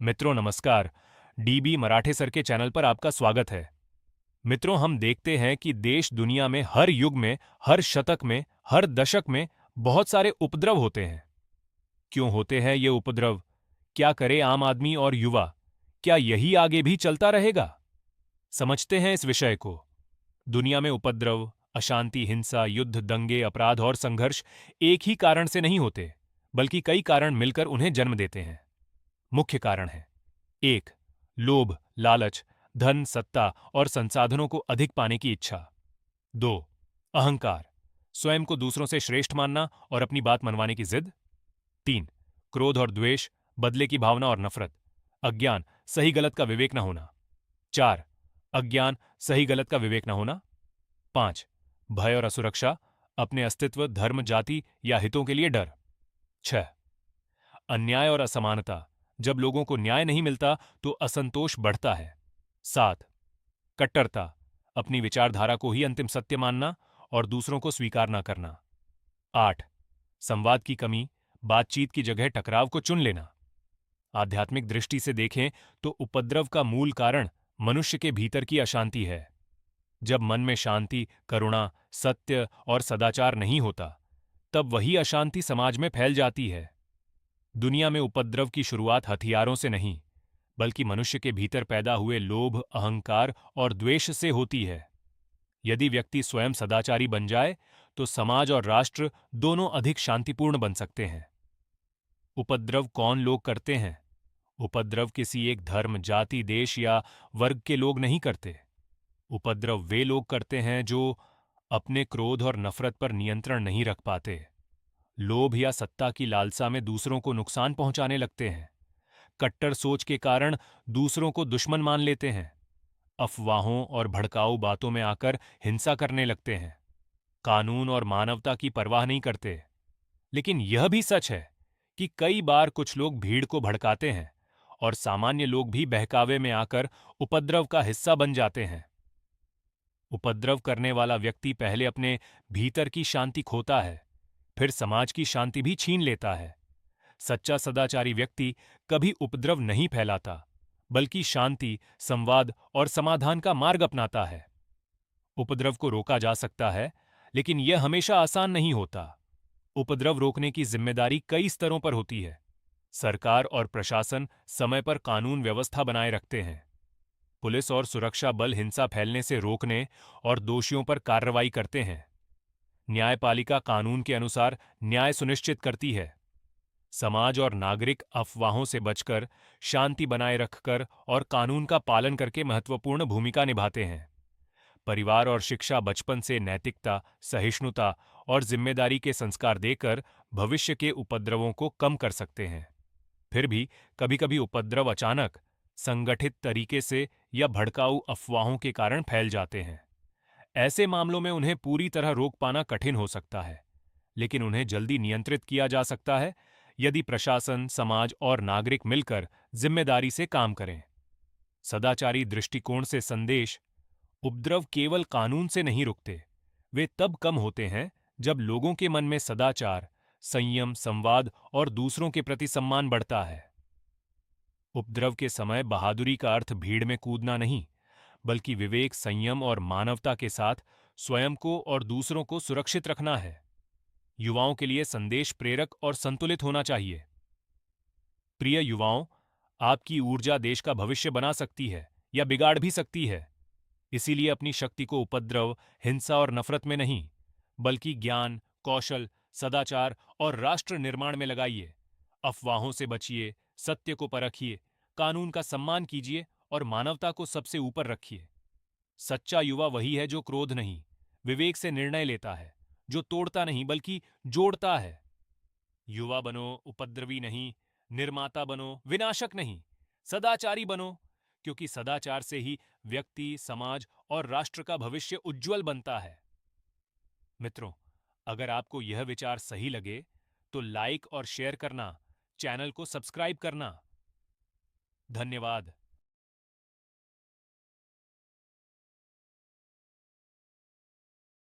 मित्रों नमस्कार। डीबी मराठे सर के चैनल पर आपका स्वागत है। मित्रों, हम देखते हैं कि देश दुनिया में हर युग में, हर शतक में, हर दशक में बहुत सारे उपद्रव होते हैं। क्यों होते हैं ये उपद्रव? क्या करे आम आदमी और युवा? क्या यही आगे भी चलता रहेगा? समझते हैं इस विषय को। दुनिया में उपद्रव, अशांति, हिंसा, युद्ध, दंगे, अपराध और संघर्ष एक ही कारण से नहीं होते, बल्कि कई कारण मिलकर उन्हें जन्म देते हैं। मुख्य कारण है: 1. लोभ, लालच, धन, सत्ता और संसाधनों को अधिक पाने की इच्छा। 2. अहंकार, स्वयं को दूसरों से श्रेष्ठ मानना और अपनी बात मनवाने की जिद। 3. क्रोध और द्वेष, बदले की भावना और नफरत। अज्ञान, सही गलत का विवेक न होना। 4. अज्ञान, सही गलत का विवेक न होना। 5. भय और असुरक्षा, अपने अस्तित्व, धर्म, जाति या हितों के लिए डर। 6. अन्याय और असमानता, जब लोगों को न्याय नहीं मिलता तो असंतोष बढ़ता है। 7. कट्टरता, अपनी विचारधारा को ही अंतिम सत्य मानना और दूसरों को स्वीकार न करना। 8. संवाद की कमी, बातचीत की जगह टकराव को चुन लेना। आध्यात्मिक दृष्टि से देखें तो उपद्रव का मूल कारण मनुष्य के भीतर की अशांति है। जब मन में शांति, करुणा, सत्य और सदाचार नहीं होता, तब वही अशांति समाज में फैल जाती है। दुनिया में उपद्रव की शुरुआत हथियारों से नहीं, बल्कि मनुष्य के भीतर पैदा हुए लोभ, अहंकार और द्वेष से होती है। यदि व्यक्ति स्वयं सदाचारी बन जाए तो समाज और राष्ट्र दोनों अधिक शांतिपूर्ण बन सकते हैं। उपद्रव कौन लोग करते हैं? उपद्रव किसी एक धर्म, जाति, देश या वर्ग के लोग नहीं करते। उपद्रव वे लोग करते हैं जो अपने क्रोध और नफरत पर नियंत्रण नहीं रख पाते, लोभ या सत्ता की लालसा में दूसरों को नुकसान पहुंचाने लगते हैं, कट्टर सोच के कारण दूसरों को दुश्मन मान लेते हैं, अफवाहों और भड़काऊ बातों में आकर हिंसा करने लगते हैं, कानून और मानवता की परवाह नहीं करते। लेकिन यह भी सच है कि कई बार कुछ लोग भीड़ को भड़काते हैं और सामान्य लोग भी बहकावे में आकर उपद्रव का हिस्सा बन जाते हैं। उपद्रव करने वाला व्यक्ति पहले अपने भीतर की शांति खोता है, फिर समाज की शांति भी छीन लेता है। सच्चा सदाचारी व्यक्ति कभी उपद्रव नहीं फैलाता, बल्कि शांति, संवाद और समाधान का मार्ग अपनाता है। उपद्रव को रोका जा सकता है, लेकिन यह हमेशा आसान नहीं होता। उपद्रव रोकने की जिम्मेदारी कई स्तरों पर होती है। सरकार और प्रशासन समय पर कानून व्यवस्था बनाए रखते हैं। पुलिस और सुरक्षा बल हिंसा फैलने से रोकने और दोषियों पर कार्रवाई करते हैं। न्यायपालिका कानून के अनुसार न्याय सुनिश्चित करती है। समाज और नागरिक अफवाहों से बचकर, शांति बनाए रखकर और कानून का पालन करके महत्वपूर्ण भूमिका निभाते हैं। परिवार और शिक्षा बचपन से नैतिकता, सहिष्णुता और जिम्मेदारी के संस्कार देकर भविष्य के उपद्रवों को कम कर सकते हैं। फिर भी कभी-कभी उपद्रव अचानक, संगठित तरीके से या भड़काऊ अफवाहों के कारण फैल जाते हैं। ऐसे मामलों में उन्हें पूरी तरह रोक पाना कठिन हो सकता है, लेकिन उन्हें जल्दी नियंत्रित किया जा सकता है यदि प्रशासन, समाज और नागरिक मिलकर जिम्मेदारी से काम करें। सदाचारी दृष्टिकोण से संदेश: उपद्रव केवल कानून से नहीं रुकते, वे तब कम होते हैं जब लोगों के मन में सदाचार, संयम, संवाद और दूसरों के प्रति सम्मान बढ़ता है। उपद्रव के समय बहादुरी का अर्थ भीड़ में कूदना नहीं, बल्कि विवेक, संयम और मानवता के साथ स्वयं को और दूसरों को सुरक्षित रखना है। युवाओं के लिए संदेश प्रेरक और संतुलित होना चाहिए। प्रिय युवाओं, आपकी ऊर्जा देश का भविष्य बना सकती है या बिगाड़ भी सकती है। इसीलिए अपनी शक्ति को उपद्रव, हिंसा और नफरत में नहीं, बल्कि ज्ञान, कौशल, सदाचार और राष्ट्र निर्माण में लगाइए। अफवाहों से बचिए, सत्य को परखिए, कानून का सम्मान कीजिए और मानवता को सबसे ऊपर रखिए। सच्चा युवा वही है जो क्रोध नहीं, विवेक से निर्णय लेता है, जो तोड़ता नहीं बल्कि जोड़ता है। युवा बनो, उपद्रवी नहीं, निर्माता बनो, विनाशक नहीं, सदाचारी बनो, क्योंकि सदाचार से ही व्यक्ति, समाज और राष्ट्र का भविष्य उज्जवल बनता है। मित्रों, अगर आपको यह विचार सही लगे तो लाइक और शेयर करना, चैनल को सब्सक्राइब करना। धन्यवाद।